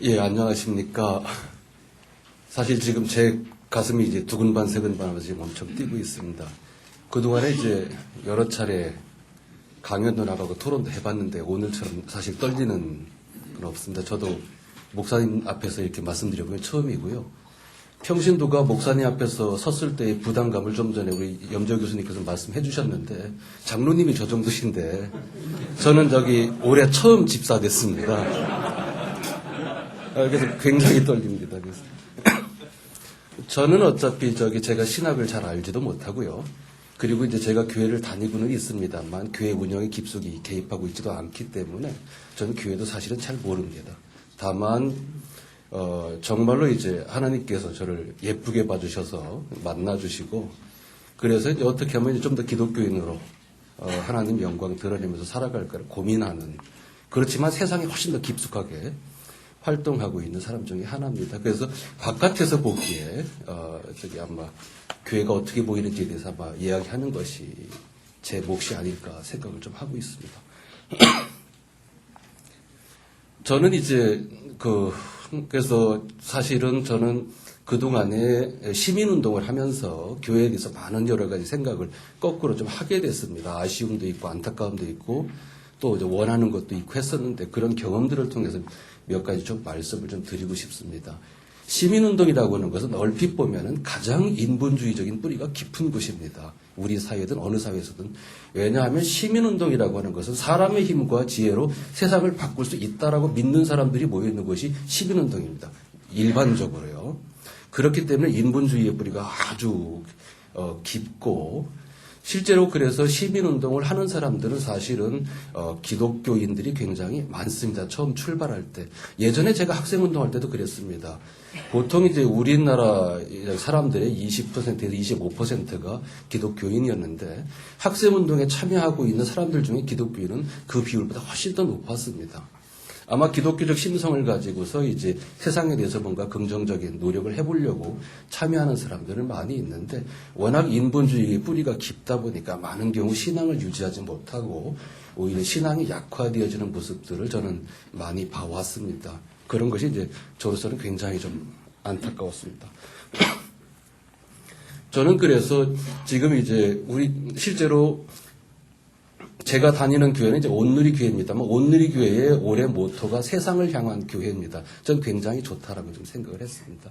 예, 안녕하십니까. 사실 지금 제 가슴이 이제 두근반 세근반 하면서 지금 엄청 뛰고 있습니다. 그동안에 이제 여러 차례 강연도 나가고 토론도 해봤는데 오늘처럼 사실 떨리는 건 없습니다. 저도 목사님 앞에서 이렇게 말씀드려보면 처음이고요. 평신도가 목사님 앞에서 섰을 때의 부담감을 좀 전에 우리 염조 교수님께서 말씀해 주셨는데 장로님이 저 정도신데 저는 올해 처음 집사 됐습니다. 그래서 굉장히 떨립니다. 그래서 저는 어차피 제가 신학을 잘 알지도 못하고요. 그리고 이제 제가 교회를 다니고는 있습니다만 교회 운영에 깊숙이 개입하고 있지도 않기 때문에 저는 교회도 사실은 잘 모릅니다. 다만 정말로 이제 하나님께서 저를 예쁘게 봐주셔서 만나주시고 그래서 이제 어떻게 하면 좀 더 기독교인으로 하나님 영광 드러내면서 살아갈까를 고민하는 그렇지만 세상에 훨씬 더 깊숙하게 활동하고 있는 사람 중에 하나입니다. 그래서 바깥에서 보기에 아마 교회가 어떻게 보이는지에 대해서 아마 이야기하는 것이 제 몫이 아닐까 생각을 좀 하고 있습니다. 저는 이제 그래서 사실은 저는 그동안에 시민운동을 하면서 교회에 대해서 많은 여러 가지 생각을 거꾸로 좀 하게 됐습니다. 아쉬움도 있고 안타까움도 있고 또 이제 원하는 것도 있고 했었는데 그런 경험들을 통해서 몇 가지 좀 말씀을 좀 드리고 싶습니다. 시민운동이라고 하는 것은 얼핏 보면은 가장 인본주의적인 뿌리가 깊은 곳입니다. 우리 사회든 어느 사회에서든. 왜냐하면 시민운동이라고 하는 것은 사람의 힘과 지혜로 세상을 바꿀 수 있다라고 믿는 사람들이 모여있는 곳이 시민운동입니다. 일반적으로요. 그렇기 때문에 인본주의의 뿌리가 아주 깊고 실제로 그래서 시민운동을 하는 사람들은 사실은 기독교인들이 굉장히 많습니다. 처음 출발할 때. 예전에 제가 학생운동할 때도 그랬습니다. 보통 이제 우리나라 사람들의 20%에서 25%가 기독교인이었는데 학생운동에 참여하고 있는 사람들 중에 기독교인은 그 비율보다 훨씬 더 높았습니다. 아마 기독교적 심성을 가지고서 이제 세상에 대해서 뭔가 긍정적인 노력을 해보려고 참여하는 사람들은 많이 있는데 워낙 인본주의의 뿌리가 깊다 보니까 많은 경우 신앙을 유지하지 못하고 오히려 신앙이 약화되어지는 모습들을 저는 많이 봐왔습니다. 그런 것이 이제 저로서는 굉장히 좀 안타까웠습니다. 저는 그래서 지금 이제 실제로 제가 다니는 교회는 이제 온누리 교회입니다만 온누리 교회의 올해 모토가 세상을 향한 교회입니다. 전 굉장히 좋다라고 좀 생각을 했습니다.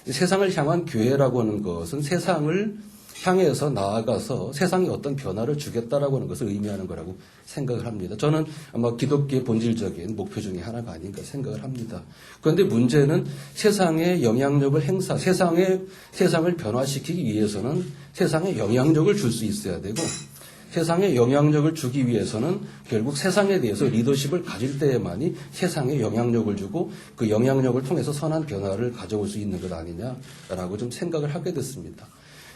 세상을 향한 교회라고 하는 것은 세상을 향해서 나아가서 세상에 어떤 변화를 주겠다라고 하는 것을 의미하는 거라고 생각을 합니다. 저는 아마 기독교의 본질적인 목표 중에 하나가 아닌가 생각을 합니다. 그런데 문제는 세상에 영향력을 세상을 변화시키기 위해서는 세상에 영향력을 줄 수 있어야 되고 세상에 영향력을 주기 위해서는 결국 세상에 대해서 리더십을 가질 때에만이 세상에 영향력을 주고 그 영향력을 통해서 선한 변화를 가져올 수 있는 것 아니냐라고 좀 생각을 하게 됐습니다.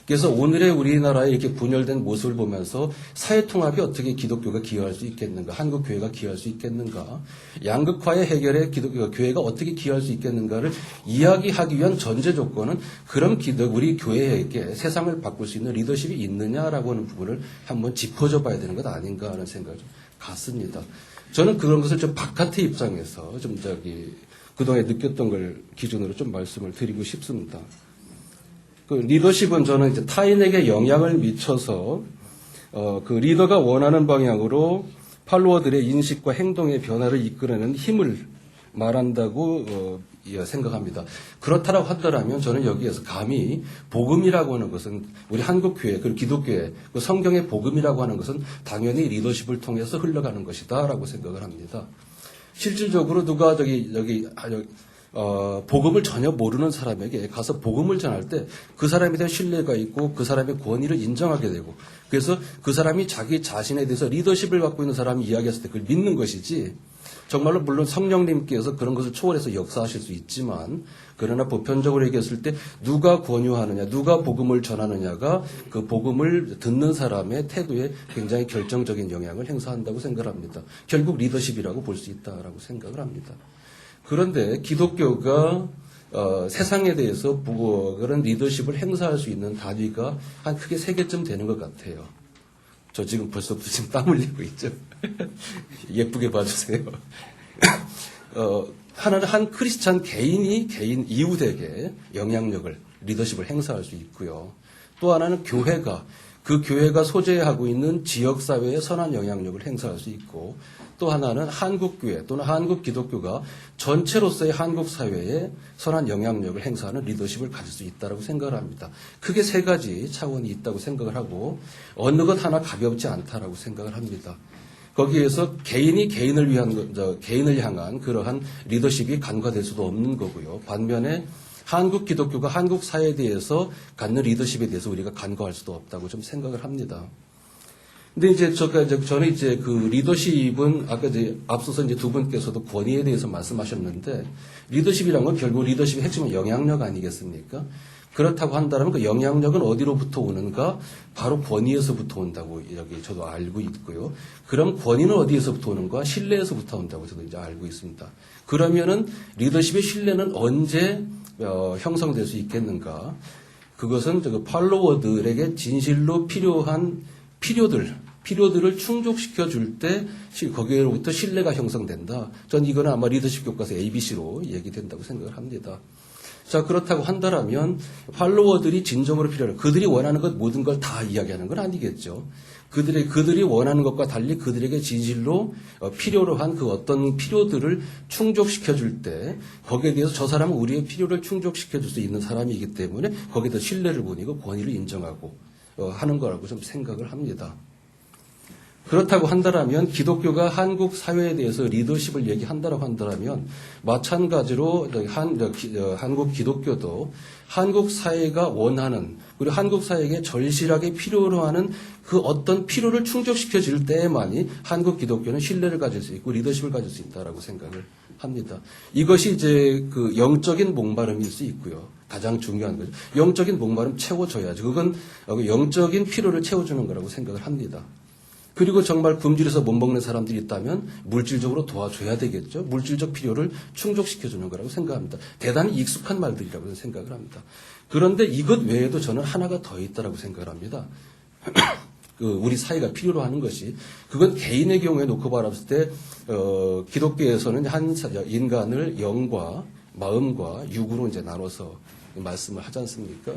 그래서 오늘의 우리나라의 이렇게 분열된 모습을 보면서 사회통합에 어떻게 기독교가 기여할 수 있겠는가, 한국교회가 기여할 수 있겠는가, 양극화의 해결에 교회가 어떻게 기여할 수 있겠는가를 이야기하기 위한 전제 조건은 그럼 우리 교회에게 세상을 바꿀 수 있는 리더십이 있느냐라고 하는 부분을 한번 짚어줘 봐야 되는 것 아닌가 하는 생각을 좀 갖습니다. 저는 그런 것을 좀 바깥의 입장에서 그동안에 느꼈던 걸 기준으로 좀 말씀을 드리고 싶습니다. 그 리더십은 저는 이제 타인에게 영향을 미쳐서 그 리더가 원하는 방향으로 팔로워들의 인식과 행동의 변화를 이끌어내는 힘을 말한다고 생각합니다. 그렇다라고 하더라면 저는 여기에서 감히 복음이라고 하는 것은 우리 한국교회 그리고 기독교회 그 성경의 복음이라고 하는 것은 당연히 리더십을 통해서 흘러가는 것이다라고 생각을 합니다. 실질적으로 누가 복음을 전혀 모르는 사람에게 가서 복음을 전할 때 그 사람에 대한 신뢰가 있고 그 사람의 권위를 인정하게 되고 그래서 그 사람이 자기 자신에 대해서 리더십을 갖고 있는 사람이 이야기했을 때 그걸 믿는 것이지 정말로 물론 성령님께서 그런 것을 초월해서 역사하실 수 있지만 그러나 보편적으로 얘기했을 때 누가 권유하느냐 누가 복음을 전하느냐가 그 복음을 듣는 사람의 태도에 굉장히 결정적인 영향을 행사한다고 생각을 합니다. 결국 리더십이라고 볼 수 있다라고 생각을 합니다. 그런데 기독교가 세상에 대해서 그런 리더십을 행사할 수 있는 단위가 한 크게 3개쯤 되는 것 같아요. 저 지금 벌써부터 지금 땀 흘리고 있죠. 예쁘게 봐주세요. 하나는 한 크리스찬 개인 이웃에게 영향력을, 리더십을 행사할 수 있고요. 또 하나는 교회가, 그 교회가 소재하고 있는 지역사회에 선한 영향력을 행사할 수 있고, 또 하나는 한국교회 또는 한국기독교가 전체로서의 한국사회에 선한 영향력을 행사하는 리더십을 가질 수 있다고 생각을 합니다. 크게 세 가지 차원이 있다고 생각을 하고 어느 것 하나 가볍지 않다라고 생각을 합니다. 거기에서 개인이 개인을 향한 그러한 리더십이 간과될 수도 없는 거고요. 반면에 한국 기독교가 한국 사회에 대해서 갖는 리더십에 대해서 우리가 간과할 수도 없다고 좀 생각을 합니다. 근데 저는 그 리더십은 아까 앞서서 두 분께서도 권위에 대해서 말씀하셨는데, 리더십이란 건 결국 리더십의 핵심은 영향력 아니겠습니까? 그렇다고 한다면 그 영향력은 어디로부터 오는가? 바로 권위에서부터 온다고 여기 저도 알고 있고요. 그럼 권위는 어디에서부터 오는가? 신뢰에서부터 온다고 저도 이제 알고 있습니다. 그러면은 리더십의 신뢰는 언제 형성될 수 있겠는가? 그것은 팔로워들에게 진실로 필요한 필요들을 충족시켜 줄 때 거기로부터 신뢰가 형성된다. 전 이거는 아마 리더십 교과서 ABC로 얘기된다고 생각을 합니다. 자, 그렇다고 한다면 팔로워들이 진정으로 필요한, 그들이 원하는 것 모든 걸 다 이야기하는 건 아니겠죠. 그들이 원하는 것과 달리 그들에게 진실로 필요로 한 그 어떤 필요들을 충족시켜 줄 때 거기에 대해서 저 사람은 우리의 필요를 충족시켜 줄 수 있는 사람이기 때문에 거기에 신뢰를 보이고 권위를 인정하고 하는 거라고 좀 생각을 합니다. 그렇다고 한다면 기독교가 한국 사회에 대해서 리더십을 얘기한다고 한다면 마찬가지로 한국 기독교도 한국 사회가 원하는, 그리고 한국 사회에게 절실하게 필요로 하는 그 어떤 필요를 충족시켜 줄 때에만이 한국 기독교는 신뢰를 가질 수 있고 리더십을 가질 수 있다라고 생각을 합니다. 이것이 그 영적인 목마름일 수 있고요. 가장 중요한 거죠. 영적인 목마름 채워줘야죠. 그건 영적인 필요를 채워주는 거라고 생각을 합니다. 그리고 정말 굶주려서 못 먹는 사람들이 있다면 물질적으로 도와줘야 되겠죠. 물질적 필요를 충족시켜주는 거라고 생각합니다. 대단히 익숙한 말들이라고 생각을 합니다. 그런데 이것 외에도 저는 하나가 더 있다라고 생각을 합니다. 우리 사회가 필요로 하는 것이, 그건 개인의 경우에 놓고 바라봤을 때 기독교에서는 한 인간을 영과 마음과 육으로 이제 나눠서 말씀을 하지 않습니까?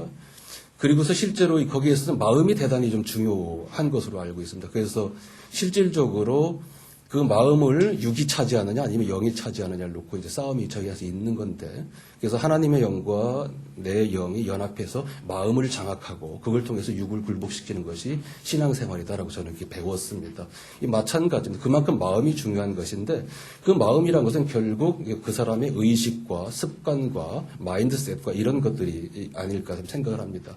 그리고서 실제로 거기에서는 마음이 대단히 좀 중요한 것으로 알고 있습니다. 그래서 실질적으로 그 마음을 육이 차지하느냐 아니면 영이 차지하느냐를 놓고 이제 싸움이 저희에서 있는 건데, 그래서 하나님의 영과 내 영이 연합해서 마음을 장악하고 그걸 통해서 육을 굴복시키는 것이 신앙생활이다라고 저는 이렇게 배웠습니다. 이 마찬가지입니다. 그만큼 마음이 중요한 것인데, 그 마음이란 것은 결국 그 사람의 의식과 습관과 마인드셋과 이런 것들이 아닐까 생각을 합니다.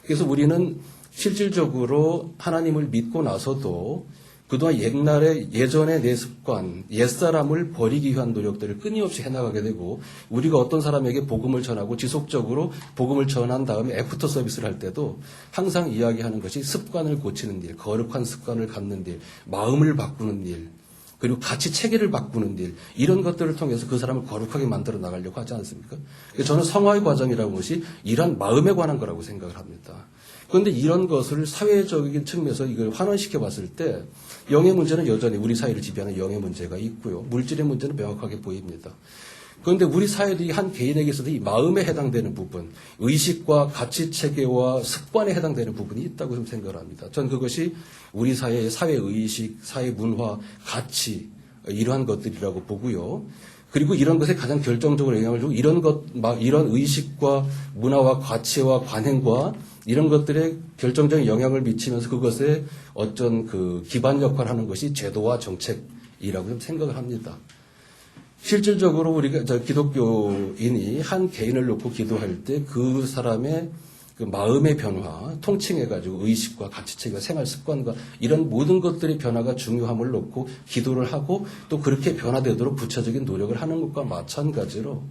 그래서 우리는 실질적으로 하나님을 믿고 나서도 그동안 예전의 내 습관, 옛사람을 버리기 위한 노력들을 끊임없이 해나가게 되고, 우리가 어떤 사람에게 복음을 전하고 지속적으로 복음을 전한 다음에 애프터 서비스를 할 때도 항상 이야기하는 것이 습관을 고치는 일, 거룩한 습관을 갖는 일, 마음을 바꾸는 일, 그리고 가치 체계를 바꾸는 일, 이런 것들을 통해서 그 사람을 거룩하게 만들어 나가려고 하지 않습니까? 저는 성화의 과정이라는 것이 이러한 마음에 관한 거라고 생각을 합니다. 그런데 이런 것을 사회적인 측면에서 이걸 환원시켜 봤을 때 영의 문제는 여전히 우리 사회를 지배하는 영의 문제가 있고요. 물질의 문제는 명확하게 보입니다. 그런데 우리 사회들이 한 개인에게서도 이 마음에 해당되는 부분, 의식과 가치 체계와 습관에 해당되는 부분이 있다고 좀 생각을 합니다. 전 그것이 우리 사회의 사회의식, 사회문화, 가치, 이러한 것들이라고 보고요. 그리고 이런 것에 가장 결정적으로 영향을 주고 이런 의식과 문화와 가치와 관행과 이런 것들에 결정적인 영향을 미치면서 그것에 어떤 그 기반 역할을 하는 것이 제도와 정책이라고 좀 생각을 합니다. 실질적으로 우리가 기독교인이 한 개인을 놓고 기도할 때 그 사람의 그 마음의 변화, 통칭해가지고 의식과 가치체계와 생활 습관과 이런 모든 것들의 변화가 중요함을 놓고 기도를 하고 또 그렇게 변화되도록 구체적인 노력을 하는 것과 마찬가지로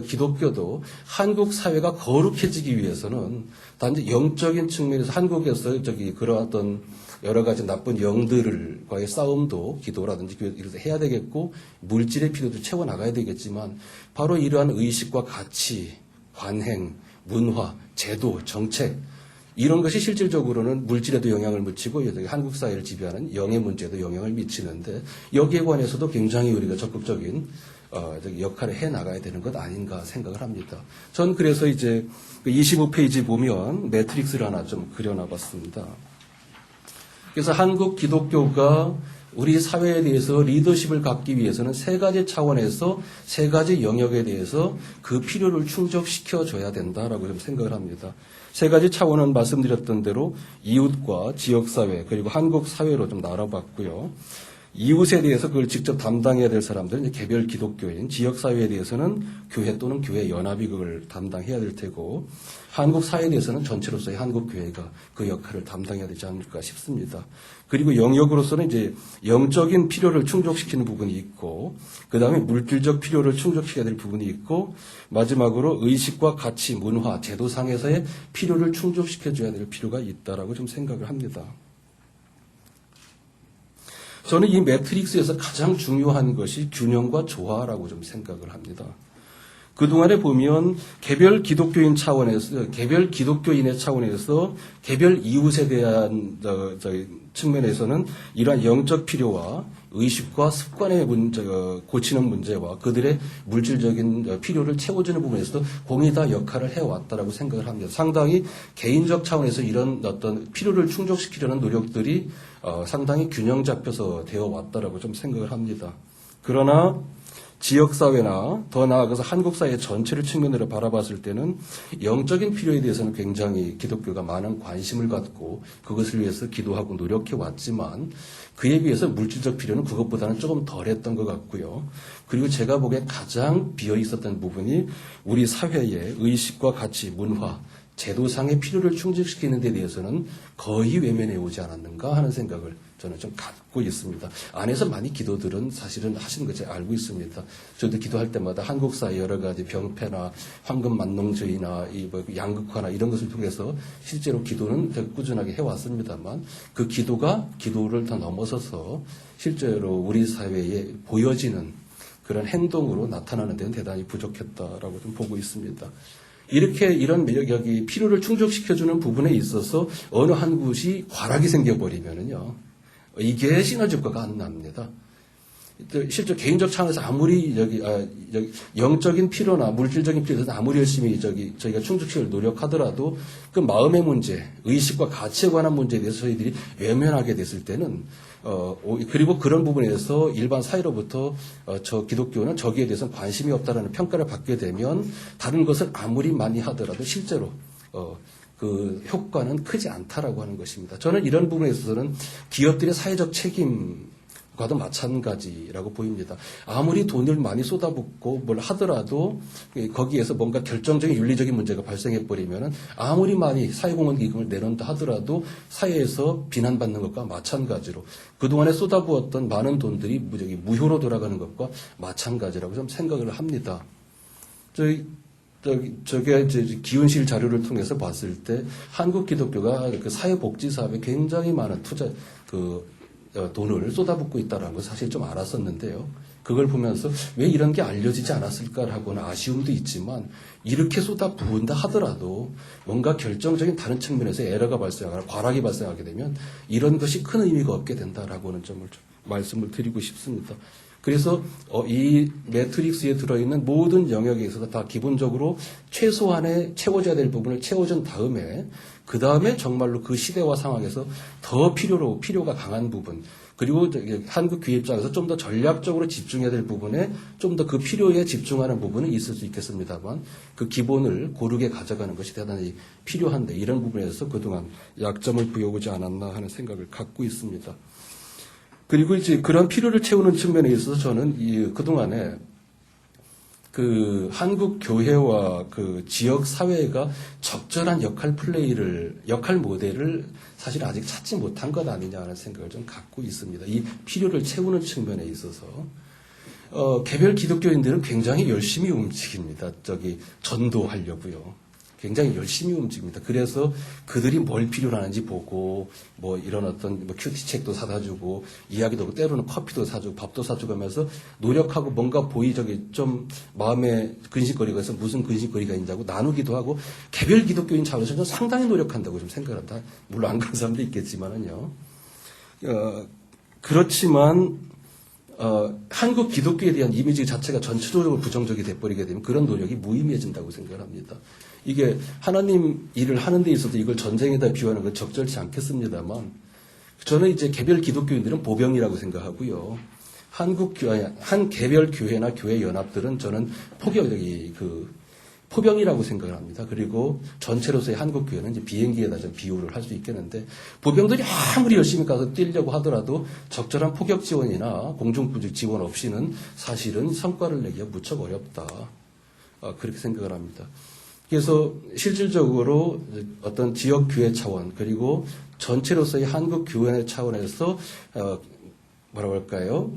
기독교도 한국 사회가 거룩해지기 위해서는 단지 영적인 측면에서 한국에서 그런 어떤 여러 가지 나쁜 영들과의 싸움도 기도라든지 이렇게 해야 되겠고, 물질의 필요도 채워나가야 되겠지만, 바로 이러한 의식과 가치, 관행, 문화, 제도, 정책, 이런 것이 실질적으로는 물질에도 영향을 미치고 한국 사회를 지배하는 영의 문제에도 영향을 미치는데 여기에 관해서도 굉장히 우리가 적극적인 역할을 해 나가야 되는 것 아닌가 생각을 합니다. 전 그래서 이제 25페이지 보면 매트릭스를 하나 좀 그려놔봤습니다. 그래서 한국 기독교가 우리 사회에 대해서 리더십을 갖기 위해서는 세 가지 차원에서 세 가지 영역에 대해서 그 필요를 충족시켜줘야 된다라고 좀 생각을 합니다. 세 가지 차원은 말씀드렸던 대로 이웃과 지역사회 그리고 한국 사회로 좀 나눠봤고요. 이웃에 대해서 그걸 직접 담당해야 될 사람들은 이제 개별 기독교인, 지역사회에 대해서는 교회 또는 교회 연합이 그걸 담당해야 될 테고, 한국 사회에 대해서는 전체로서의 한국 교회가 그 역할을 담당해야 되지 않을까 싶습니다. 그리고 영역으로서는 이제 영적인 필요를 충족시키는 부분이 있고, 그 다음에 물질적 필요를 충족시켜야 될 부분이 있고, 마지막으로 의식과 가치, 문화, 제도상에서의 필요를 충족시켜줘야 될 필요가 있다라고 좀 생각을 합니다. 저는 이 매트릭스에서 가장 중요한 것이 균형과 조화라고 좀 생각을 합니다. 그동안에 보면 개별 기독교인 차원에서, 개별 기독교인의 차원에서 개별 이웃에 대한 측면에서는 이러한 영적 필요와 의식과 습관의 문제, 고치는 문제와 그들의 물질적인 필요를 채워주는 부분에서도 공이 다 역할을 해왔다라고 생각을 합니다. 상당히 개인적 차원에서 이런 어떤 필요를 충족시키려는 노력들이 상당히 균형 잡혀서 되어 왔다라고 좀 생각을 합니다. 그러나 지역사회나 더 나아가서 한국사회 전체를 측면으로 바라봤을 때는 영적인 필요에 대해서는 굉장히 기독교가 많은 관심을 갖고 그것을 위해서 기도하고 노력해 왔지만 그에 비해서 물질적 필요는 그것보다는 조금 덜했던 것 같고요. 그리고 제가 보기에 가장 비어 있었던 부분이 우리 사회의 의식과 가치, 문화, 제도상의 필요를 충족시키는 데 대해서는 거의 외면해 오지 않았는가 하는 생각을 저는 좀 갖고 있습니다. 안에서 많이 기도들은 사실은 하시는 거 제가 알고 있습니다. 저도 기도할 때마다 한국 사회 여러 가지 병폐나 황금 만농주의나 양극화나 이런 것을 통해서 실제로 기도는 되게 꾸준하게 해왔습니다만 그 기도가 기도를 더 넘어서서 실제로 우리 사회에 보여지는 그런 행동으로 나타나는 데는 대단히 부족했다라고 좀 보고 있습니다. 이렇게 이런 여기 필요를 충족시켜주는 부분에 있어서 어느 한 곳이 과락이 생겨버리면은요, 이게 시너지 효과가 안 납니다. 실제 개인적 차원에서 아무리 영적인 필요나 물질적인 필요에서 아무리 열심히 저희가 충족시킬 노력하더라도 그 마음의 문제, 의식과 가치에 관한 문제에 대해서 저희들이 외면하게 됐을 때는 그리고 그런 부분에서 일반 사회로부터 저 기독교는 저기에 대해서는 관심이 없다라는 평가를 받게 되면 다른 것을 아무리 많이 하더라도 실제로 그 효과는 크지 않다라고 하는 것입니다. 저는 이런 부분에 있어서는 기업들의 사회적 책임과도 마찬가지라고 보입니다. 아무리 돈을 많이 쏟아붓고 뭘 하더라도 거기에서 뭔가 결정적인 윤리적인 문제가 발생해버리면 아무리 많이 사회공헌 기금을 내놓는다 하더라도 사회에서 비난받는 것과 마찬가지로 그동안에 쏟아부었던 많은 돈들이 무효로 돌아가는 것과 마찬가지라고 좀 생각을 합니다. 저게 이제 기운실 자료를 통해서 봤을 때 한국 기독교가 그 사회복지 사업에 굉장히 많은 돈을 쏟아붓고 있다는 걸 사실 좀 알았었는데요. 그걸 보면서 왜 이런 게 알려지지 않았을까라고는 아쉬움도 있지만 이렇게 쏟아부은다 하더라도 뭔가 결정적인 다른 측면에서 에러가 발생하거나 과락이 발생하게 되면 이런 것이 큰 의미가 없게 된다라고는 점을 말씀을 드리고 싶습니다. 그래서 이 매트릭스에 들어있는 모든 영역에 있어서 다 기본적으로 최소한의 채워져야 될 부분을 채워준 다음에 그 다음에 정말로 그 시대와 상황에서 더 필요가 강한 부분 그리고 한국 교회 입장에서 좀 더 전략적으로 집중해야 될 부분에 좀 더 그 필요에 집중하는 부분은 있을 수 있겠습니다만 그 기본을 고르게 가져가는 것이 대단히 필요한데 이런 부분에서 그동안 약점을 부여오지 않았나 하는 생각을 갖고 있습니다. 그리고 이제 그런 필요를 채우는 측면에 있어서 저는 그동안에 그 한국 교회와 그 지역 사회가 적절한 역할 모델을 사실 아직 찾지 못한 것 아니냐 하는 생각을 좀 갖고 있습니다. 이 필요를 채우는 측면에 있어서. 개별 기독교인들은 굉장히 열심히 움직입니다. 전도하려고요. 굉장히 열심히 움직입니다. 그래서 그들이 뭘 필요로 하는지 보고 뭐 이런 어떤 뭐 큐티책도 사다 주고 이야기도 하고 때로는 커피도 사주고 밥도 사주고 하면서 노력하고 뭔가 보이적이 좀 마음에 근심거리가 있어서 무슨 근심거리가 있냐고 나누기도 하고 개별 기독교인 차원에서 는 상당히 노력한다고 좀 생각합니다. 물론 안 그런 사람도 있겠지만은요. 그렇지만 한국 기독교에 대한 이미지 자체가 전체적으로 부정적이 돼버리게 되면 그런 노력이 무의미해진다고 생각합니다. 이게 하나님 일을 하는 데 있어서 이걸 전쟁에다 비유하는 건 적절치 않겠습니다만 저는 이제 개별 기독교인들은 보병이라고 생각하고요. 한 개별 교회나 교회 연합들은 저는 포병이라고 생각을 합니다. 그리고 전체로서의 한국 교회는 이제 비행기에다 좀 비유를 할 수 있겠는데 보병들이 아무리 열심히 가서 뛰려고 하더라도 적절한 포격 지원이나 공중부직 지원 없이는 사실은 성과를 내기가 무척 어렵다. 그렇게 생각을 합니다. 그래서 실질적으로 어떤 지역 교회 차원 그리고 전체로서의 한국 교회 차원에서 뭐라고 할까요?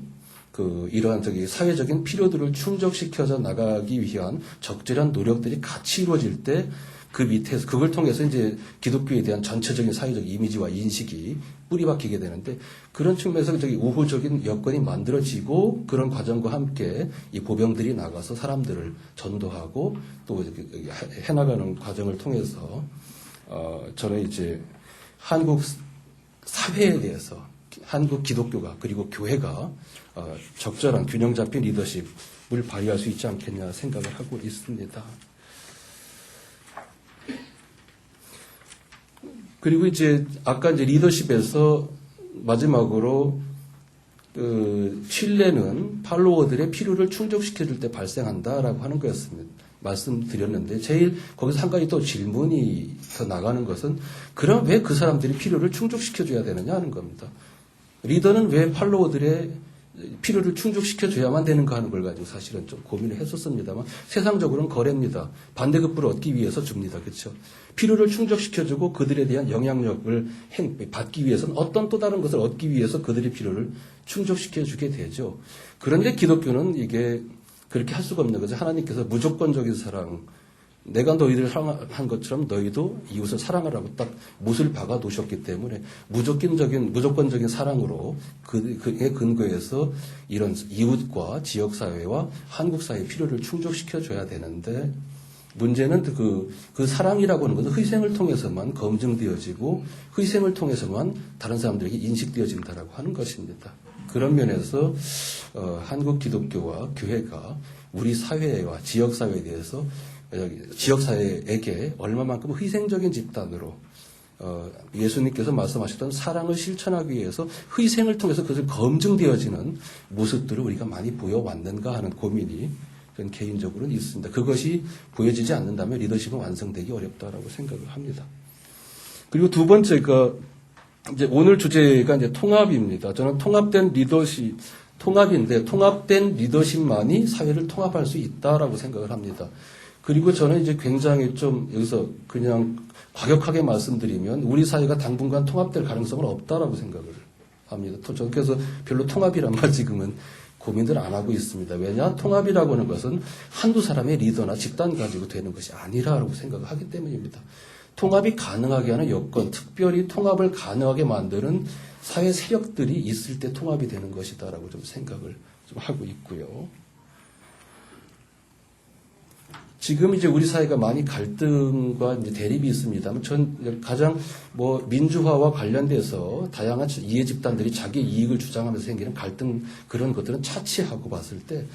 이러한 사회적인 필요들을 충족시켜서 나가기 위한 적절한 노력들이 같이 이루어질 때 그 밑에서 그걸 통해서 이제 기독교에 대한 전체적인 사회적 이미지와 인식이 뿌리박히게 되는데 그런 측면에서 우호적인 여건이 만들어지고 그런 과정과 함께 이 보병들이 나가서 사람들을 전도하고 또 해나가는 과정을 통해서 저는 이제 한국 사회에 대해서 한국 기독교가 그리고 교회가 적절한 균형 잡힌 리더십을 발휘할 수 있지 않겠냐 생각을 하고 있습니다. 그리고 이제 아까 이제 리더십에서 마지막으로 신뢰는 팔로워들의 필요를 충족시켜줄 때 발생한다라고 하는 거였습니다. 말씀드렸는데 제일 거기서 한 가지 또 질문이 더 나가는 것은 그럼 왜 그 사람들이 필요를 충족시켜줘야 되느냐 하는 겁니다. 리더는 왜 팔로워들의 필요를 충족시켜줘야만 되는가 하는 걸 가지고 사실은 좀 고민을 했었습니다만 세상적으로는 거래입니다. 반대급부를 얻기 위해서 줍니다. 그렇죠? 필요를 충족시켜주고 그들에 대한 영향력을 받기 위해서는 어떤 또 다른 것을 얻기 위해서 그들의 필요를 충족시켜주게 되죠. 그런데 기독교는 이게 그렇게 할 수가 없는 거죠. 하나님께서 무조건적인 사랑, 내가 너희들을 사랑한 것처럼 너희도 이웃을 사랑하라고 딱 못을 박아 놓으셨기 때문에 무조건적인 사랑으로 그에 근거해서 이런 이웃과 지역사회와 한국사회의 필요를 충족시켜줘야 되는데 문제는 그 사랑이라고 하는 것은 희생을 통해서만 검증되어지고 희생을 통해서만 다른 사람들에게 인식되어진다라고 하는 것입니다. 그런 면에서 한국 기독교와 교회가 우리 사회와 지역사회에 대해서 지역사회에게 얼마만큼 희생적인 집단으로 예수님께서 말씀하셨던 사랑을 실천하기 위해서 희생을 통해서 그것을 검증되어지는 모습들을 우리가 많이 보여왔는가 하는 고민이 저는 개인적으로는 있습니다. 그것이 보여지지 않는다면 리더십은 완성되기 어렵다라고 생각을 합니다. 그리고 두 번째가 이제 오늘 주제가 이제 통합입니다. 저는 통합된 리더십, 통합인데 통합된 리더십만이 사회를 통합할 수 있다라고 생각을 합니다. 그리고 저는 이제 굉장히 좀 여기서 그냥 과격하게 말씀드리면 우리 사회가 당분간 통합될 가능성은 없다라고 생각을 합니다. 저는 그래서 별로 통합이란 말 지금은 고민을 안 하고 있습니다. 왜냐? 통합이라고 하는 것은 한두 사람의 리더나 집단 가지고 되는 것이 아니라고 생각을 하기 때문입니다. 통합이 가능하게 하는 여건, 특별히 통합을 가능하게 만드는 사회 세력들이 있을 때 통합이 되는 것이다라고 좀 생각을 좀 하고 있고요. 지금 이제 우리 사회가 많이 갈등과 이제 대립이 있습니다만 전 가장 민주화와 관련돼서 다양한 이해 집단들이 자기 이익을 주장하면서 생기는 갈등 그런 것들은 차치하고 봤을 때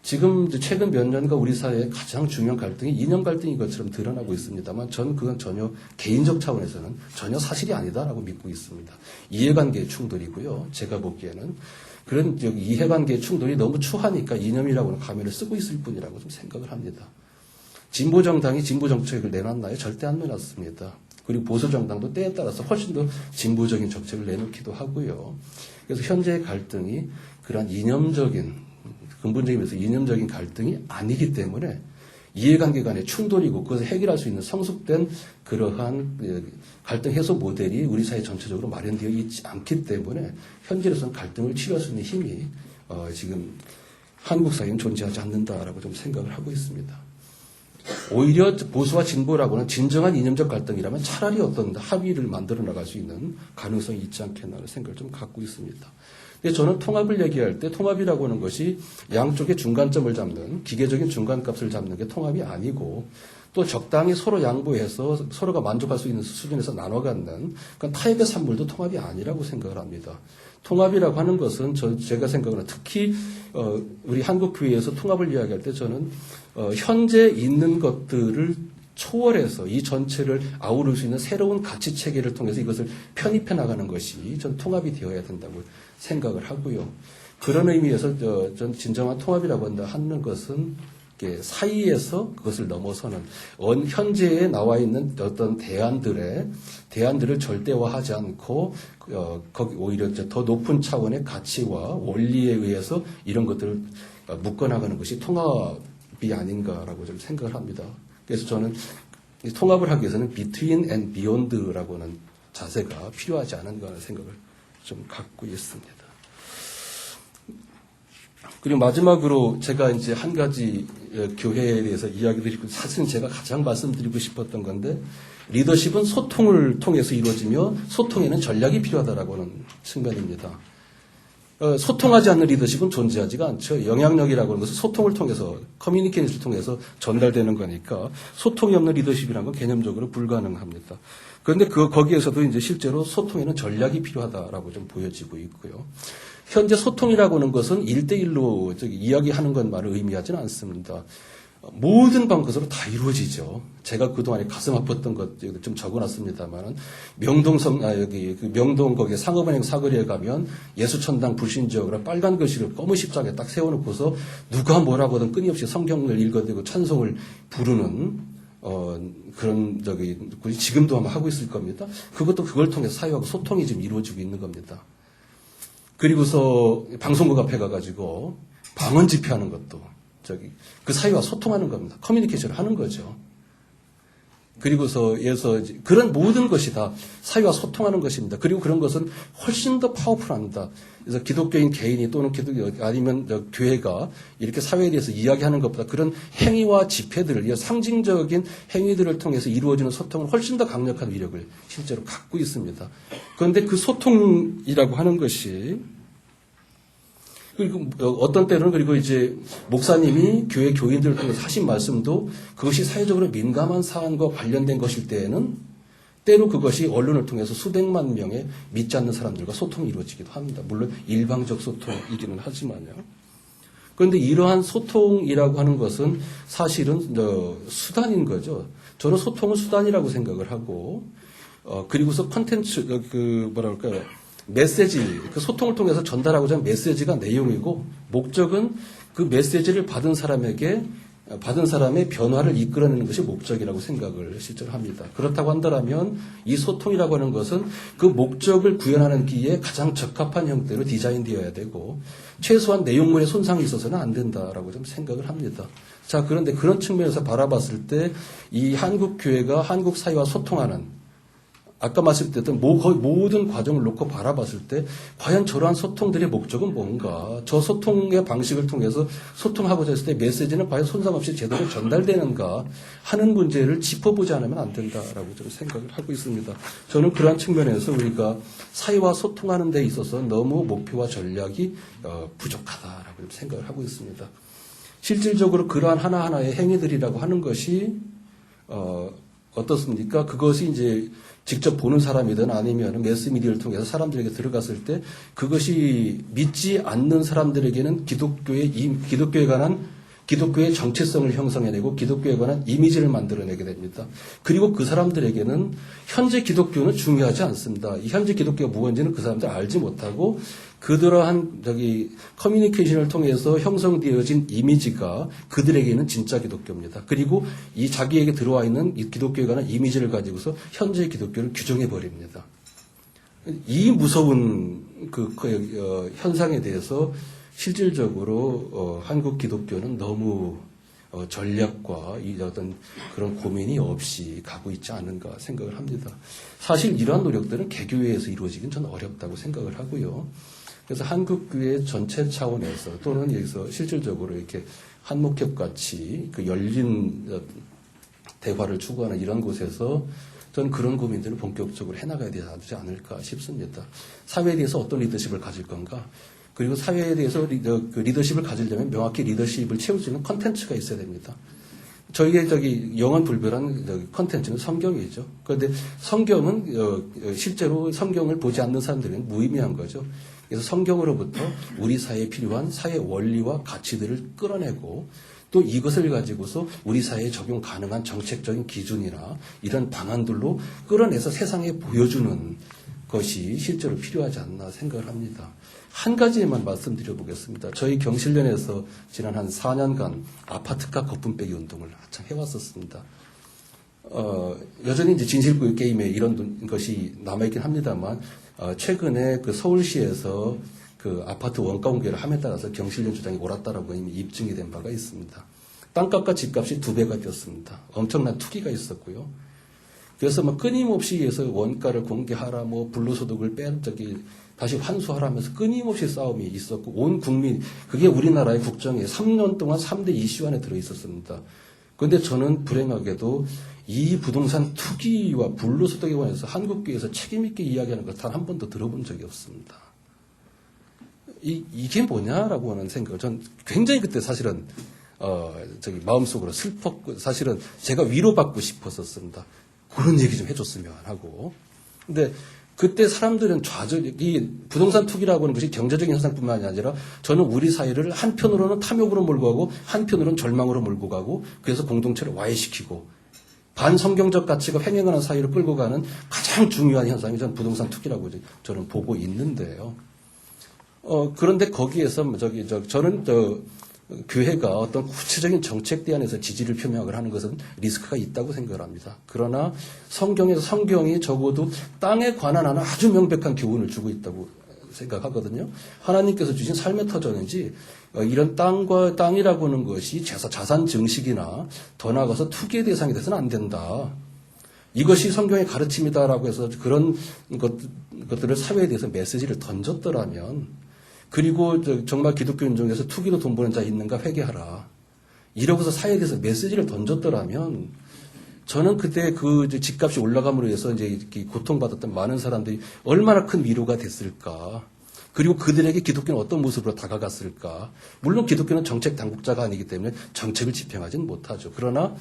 지금 최근 몇 년간 우리 사회의 가장 중요한 갈등이 이념 갈등인 것처럼 드러나고 있습니다만 저는 그건 전혀 개인적 차원에서는 전혀 사실이 아니다라고 믿고 있습니다. 이해관계의 충돌이고요. 제가 보기에는 그런 이해관계의 충돌이 너무 추하니까 이념이라고 하는 가면을 쓰고 있을 뿐이라고 좀 생각을 합니다. 진보정당이 진보정책을 내놨나요? 절대 안 내놨습니다. 그리고 보수정당도 때에 따라서 훨씬 더 진보적인 정책을 내놓기도 하고요. 그래서 현재의 갈등이 그러한 근본적인 면에서 이념적인 갈등이 아니기 때문에 이해관계 간의 충돌이고 그것을 해결할 수 있는 성숙된 그러한 갈등 해소 모델이 우리 사회 전체적으로 마련되어 있지 않기 때문에 현재로서는 갈등을 치료할 수 있는 힘이 지금 한국 사회는 존재하지 않는다라고 좀 생각을 하고 있습니다. 오히려 보수와 진보라고는 진정한 이념적 갈등이라면 차라리 어떤 합의를 만들어 나갈 수 있는 가능성이 있지 않겠나 하는 생각을 좀 갖고 있습니다. 근데 저는 통합을 얘기할 때 통합이라고 하는 것이 양쪽의 중간점을 잡는 기계적인 중간값을 잡는 게 통합이 아니고 또 적당히 서로 양보해서 서로가 만족할 수 있는 수준에서 나눠 갖는 그건 타협의 산물도 통합이 아니라고 생각을 합니다. 통합이라고 하는 것은 제가 생각하는 특히 우리 한국교회에서 통합을 이야기할 때 저는 현재 있는 것들을 초월해서 이 전체를 아우를 수 있는 새로운 가치 체계를 통해서 이것을 편입해 나가는 것이 전 통합이 되어야 된다고 생각을 하고요. 그런 의미에서 전 진정한 통합이라고 하는 것은 사이에서 그것을 넘어서는 현재에 나와 있는 어떤 대안들을 절대화하지 않고 거기 오히려 더 높은 차원의 가치와 원리에 의해서 이런 것들을 묶어나가는 것이 통합이 아닌가라고 좀 생각을 합니다. 그래서 저는 통합을 하기 위해서는 between and beyond라고 하는 자세가 필요하지 않은가 하는 생각을 좀 갖고 있습니다. 그리고 마지막으로 제가 이제 한 가지 교회에 대해서 이야기 드리고 사실은 제가 가장 말씀드리고 싶었던 건데 리더십은 소통을 통해서 이루어지며 소통에는 전략이 필요하다라고 하는 측면입니다. 소통하지 않는 리더십은 존재하지가 않죠. 영향력이라고 하는 것은 소통을 통해서 커뮤니케이션을 통해서 전달되는 거니까 소통이 없는 리더십이라는 건 개념적으로 불가능합니다. 그런데 거기에서도 이제 실제로 소통에는 전략이 필요하다라고 좀 보여지고 있고요. 현재 소통이라고 하는 것은 1대1로 이야기하는 것만을 의미하지는 않습니다. 모든 방법으로 다 이루어지죠. 제가 그동안에 가슴 아팠던 것 좀 적어놨습니다만 명동 거기 상업은행 사거리에 가면 예수천당 불신지역으로 빨간 글씨를 검은 십자가에 딱 세워놓고서 누가 뭐라고 하든 끊임없이 성경을 읽어대고 찬송을 부르는 그런 지금도 아마 하고 있을 겁니다. 그걸 통해서 사회하고 소통이 지금 이루어지고 있는 겁니다. 그리고서 방송국 앞에 가가지고 방언 집회하는 것도 그 사회와 소통하는 겁니다. 커뮤니케이션을 하는 거죠. 그리고서 그런 모든 것이 다 사회와 소통하는 것입니다. 그리고 그런 것은 훨씬 더 파워풀합니다. 그래서 기독교인 개인이 또는 아니면 교회가 이렇게 사회에 대해서 이야기하는 것보다 그런 행위와 집회들을 상징적인 행위들을 통해서 이루어지는 소통은 훨씬 더 강력한 위력을 실제로 갖고 있습니다. 그런데 그 소통이라고 하는 것이 그리고 어떤 때로는 그리고 이제 목사님이 교회 교인들을 통해서 하신 말씀도 그것이 사회적으로 민감한 사안과 관련된 것일 때에는 때로 그것이 언론을 통해서 수백만 명의 믿지 않는 사람들과 소통이 이루어지기도 합니다. 물론 일방적 소통이기는 하지만요. 그런데 이러한 소통이라고 하는 것은 사실은 수단인 거죠. 저는 소통은 수단이라고 생각을 하고 그리고서 컨텐츠 메시지, 그 소통을 통해서 전달하고자 하는 메시지가 내용이고 목적은 그 메시지를 받은 사람의 변화를 이끌어내는 것이 목적이라고 생각을 실제로 합니다. 그렇다고 한다면 이 소통이라고 하는 것은 그 목적을 구현하는 기에 가장 적합한 형태로 디자인되어야 되고 최소한 내용물의 손상이 있어서는 안 된다라고 좀 생각을 합니다. 자, 그런데 그런 측면에서 바라봤을 때 이 한국 교회가 한국 사회와 소통하는 아까 말씀드렸던 거의 모든 과정을 놓고 바라봤을 때 과연 저러한 소통들의 목적은 뭔가 저 소통의 방식을 통해서 소통하고자 했을 때 메시지는 과연 손상 없이 제대로 전달되는가 하는 문제를 짚어보지 않으면 안 된다라고 좀 생각을 하고 있습니다. 저는 그러한 측면에서 우리가 사회와 소통하는 데 있어서 너무 목표와 전략이 부족하다라고 생각을 하고 있습니다. 실질적으로 그러한 하나하나의 행위들이라고 하는 것이 어떻습니까? 그것이 이제 직접 보는 사람이든 아니면 매스미디어를 통해서 사람들에게 들어갔을 때 그것이 믿지 않는 사람들에게는 기독교에 관한 기독교의 정체성을 형성해내고 기독교에 관한 이미지를 만들어내게 됩니다. 그리고 그 사람들에게는 현재 기독교는 중요하지 않습니다. 이 현재 기독교가 무엇인지는 그 사람들 알지 못하고 그러한 커뮤니케이션을 통해서 형성되어진 이미지가 그들에게는 진짜 기독교입니다. 그리고 이 자기에게 들어와 있는 이 기독교에 관한 이미지를 가지고서 현재 기독교를 규정해 버립니다. 이 무서운 현상에 대해서 실질적으로 한국 기독교는 너무 전략과 어떤 그런 고민이 없이 가고 있지 않은가 생각을 합니다. 사실 이러한 노력들은 개교회에서 이루어지긴 전 어렵다고 생각을 하고요. 그래서 한국교회 전체 차원에서 또는 여기서 실질적으로 이렇게 한목협 같이 그 열린 대화를 추구하는 이런 곳에서 저는 그런 고민들을 본격적으로 해나가야 되지 않을까 싶습니다. 사회에 대해서 어떤 리더십을 가질 건가? 그리고 사회에 대해서 리더십을 가지려면 명확히 리더십을 채울 수 있는 컨텐츠가 있어야 됩니다. 저희의 영원불변한 컨텐츠는 성경이죠. 그런데 성경은 실제로 성경을 보지 않는 사람들은 무의미한 거죠. 그래서 성경으로부터 우리 사회에 필요한 사회 원리와 가치들을 끌어내고 또 이것을 가지고서 우리 사회에 적용 가능한 정책적인 기준이나 이런 방안들로 끌어내서 세상에 보여주는 것이 실제로 필요하지 않나 생각을 합니다. 한 가지만 말씀드려 보겠습니다. 저희 경실련에서 지난 한 4년간 아파트가 거품 빼기 운동을 한창 해왔었습니다. 여전히 이제 진실구의 게임에 이런 것이 남아있긴 합니다만, 최근에 그 서울시에서 그 아파트 원가 공개를 함에 따라서 경실련 주장이 옳았다라고 이미 입증이 된 바가 있습니다. 땅값과 집값이 2배가 뛰었습니다. 엄청난 투기가 있었고요. 그래서 막 끊임없이 해서 원가를 공개하라, 불로소득을 다시 환수하라면서 끊임없이 싸움이 있었고, 온 국민, 그게 우리나라의 국정에 3년 동안 3대 이슈 안에 들어있었습니다. 그런데 저는 불행하게도 이 부동산 투기와 불로소득에 관해서 한국교회에서 책임있게 이야기하는 것 단 한 번도 들어본 적이 없습니다. 이게 뭐냐라고 하는 생각을 전 굉장히 그때 사실은, 마음속으로 슬펐고, 사실은 제가 위로받고 싶었었습니다. 그런 얘기 좀 해줬으면 하고. 근데 그때 사람들은 이 부동산 투기라고 하는 것이 경제적인 현상뿐만이 아니라 저는 우리 사회를 한편으로는 탐욕으로 몰고 가고 한편으로는 절망으로 몰고 가고 그래서 공동체를 와해시키고 반성경적 가치가 횡행하는 사회를 끌고 가는 가장 중요한 현상이 저는 부동산 투기라고 저는 보고 있는데요. 그런데 거기에서 저는 교회가 어떤 구체적인 정책 대안에서 지지를 표명을 하는 것은 리스크가 있다고 생각을 합니다. 그러나 성경이 적어도 땅에 관한 하는 아주 명백한 교훈을 주고 있다고 생각하거든요. 하나님께서 주신 삶의 터전인지 이런 땅이라고 하는 것이 자산 증식이나 더 나아가서 투기의 대상이 돼서는 안 된다. 이것이 성경의 가르침이다라고 해서 그런 것들을 사회에 대해서 메시지를 던졌더라면 그리고 정말 기독교인 중에서 투기로 돈 버는 자 있는가 회개하라. 이러고서 사회에 대해서 메시지를 던졌더라면 저는 그때 그 집값이 올라감으로 해서 이제 고통받았던 많은 사람들이 얼마나 큰 위로가 됐을까. 그리고 그들에게 기독교는 어떤 모습으로 다가갔을까. 물론 기독교는 정책 당국자가 아니기 때문에 정책을 집행하지는 못하죠. 그러나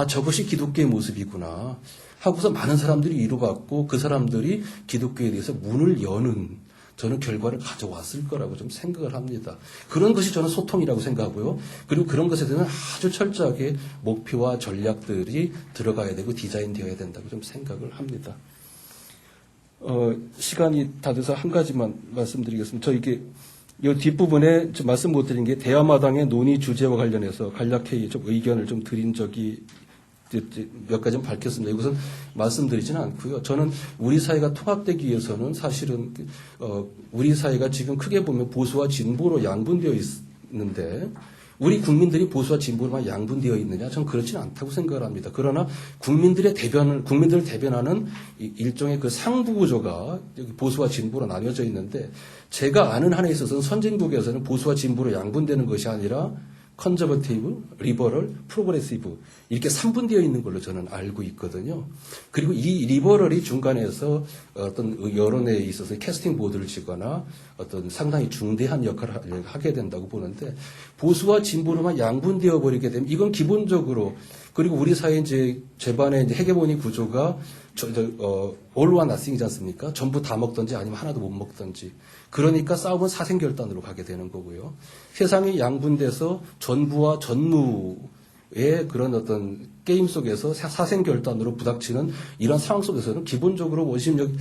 저것이 기독교의 모습이구나 하고서 많은 사람들이 위로받고 그 사람들이 기독교에 대해서 문을 여는 저는 결과를 가져왔을 거라고 좀 생각을 합니다. 그런 것이 저는 소통이라고 생각하고요. 그리고 그런 것에 대해서는 아주 철저하게 목표와 전략들이 들어가야 되고 디자인되어야 된다고 좀 생각을 합니다. 시간이 다 돼서 한 가지만 말씀드리겠습니다. 이 뒷부분에 좀 말씀 못 드린 게 대화마당의 논의 주제와 관련해서 간략히 좀 의견을 좀 드린 적이 몇 가지 좀 밝혔습니다. 이것은 말씀드리지는 않고요. 저는 우리 사회가 통합되기 위해서는 사실은 우리 사회가 지금 크게 보면 보수와 진보로 양분되어 있는데 우리 국민들이 보수와 진보로만 양분되어 있느냐? 저는 그렇지는 않다고 생각을 합니다. 그러나 국민들을 대변하는 일종의 그 상부 구조가 보수와 진보로 나뉘어져 있는데 제가 아는 한에 있어서는 선진국에서는 보수와 진보로 양분되는 것이 아니라 컨저버티브, 리버럴, 프로그레시브 이렇게 3분되어 있는 걸로 저는 알고 있거든요. 그리고 이 리버럴이 중간에서 어떤 여론에 있어서 캐스팅 보드를 치거나 어떤 상당히 중대한 역할을 하게 된다고 보는데 보수와 진보로만 양분되어 버리게 되면 이건 기본적으로 그리고 우리 사회 이제 제반의 헤게모니 구조가 all or nothing이지 않습니까? 전부 다 먹든지 아니면 하나도 못 먹든지. 그러니까 싸움은 사생결단으로 가게 되는 거고요. 세상이 양분돼서 전부와 전무의 그런 어떤 게임 속에서 사생결단으로 부닥치는 이런 상황 속에서는 기본적으로 원심력,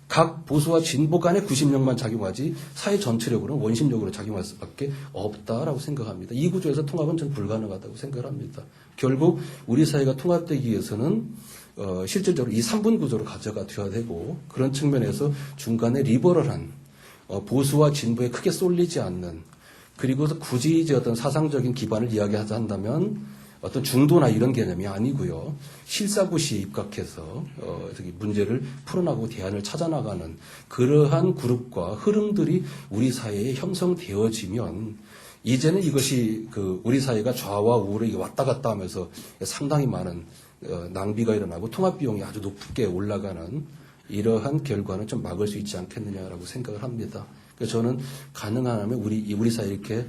각 보수와 진보 간의 구심력만 작용하지 사회 전체력으로는 원심력으로 작용할 수밖에 없다라고 생각합니다. 이 구조에서 통합은 전 불가능하다고 생각을 합니다. 결국 우리 사회가 통합되기 위해서는 실질적으로 이 3분 구조로 가져가 줘야 되고 그런 측면에서 중간에 리버럴한 보수와 진보에 크게 쏠리지 않는 그리고 굳이 이제 어떤 사상적인 기반을 이야기하자 한다면 어떤 중도나 이런 개념이 아니고요. 실사구시에 입각해서 저기 문제를 풀어나가고 대안을 찾아나가는 그러한 그룹과 흐름들이 우리 사회에 형성되어지면 이제는 이것이 우리 사회가 좌와 우로 왔다 갔다 하면서 상당히 많은 낭비가 일어나고 통합 비용이 아주 높게 올라가는 이러한 결과는 좀 막을 수 있지 않겠느냐라고 생각을 합니다. 그래서 저는 가능하면 우리 사회 이렇게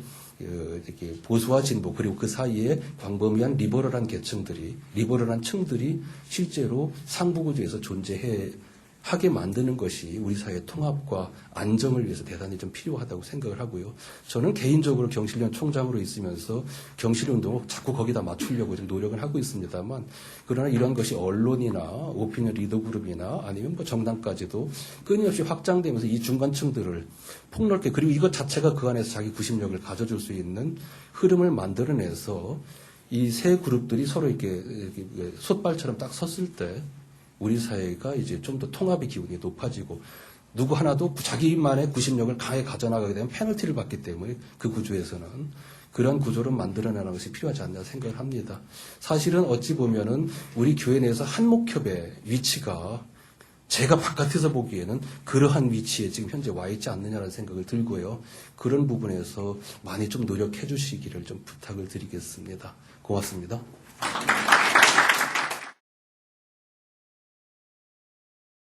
보수와 진보 그리고 그 사이에 광범위한 리버럴한 계층들이 리버럴한 층들이 실제로 상부구조에서 존재하게 만드는 것이 우리 사회의 통합과 안정을 위해서 대단히 좀 필요하다고 생각을 하고요. 저는 개인적으로 경실련 총장으로 있으면서 경실운동을 자꾸 거기다 맞추려고 좀 노력을 하고 있습니다만 그러나 이런 것이 언론이나 오피니언 리더 그룹이나 아니면 뭐 정당까지도 끊임없이 확장되면서 이 중간층들을 폭넓게 그리고 이것 자체가 그 안에서 자기 구심력을 가져줄 수 있는 흐름을 만들어내서 이 세 그룹들이 서로 이렇게 솥발처럼 딱 섰을 때 우리 사회가 이제 좀 더 통합의 기운이 높아지고 누구 하나도 자기만의 구심력을 강하게 가져나가게 되면 페널티를 받기 때문에 그 구조에서는 그런 구조를 만들어내는 것이 필요하지 않나 생각을 합니다. 사실은 어찌 보면은 우리 교회 내에서 한목협의 위치가 제가 바깥에서 보기에는 그러한 위치에 지금 현재 와 있지 않느냐라는 생각을 들고요. 그런 부분에서 많이 좀 노력해 주시기를 좀 부탁을 드리겠습니다. 고맙습니다.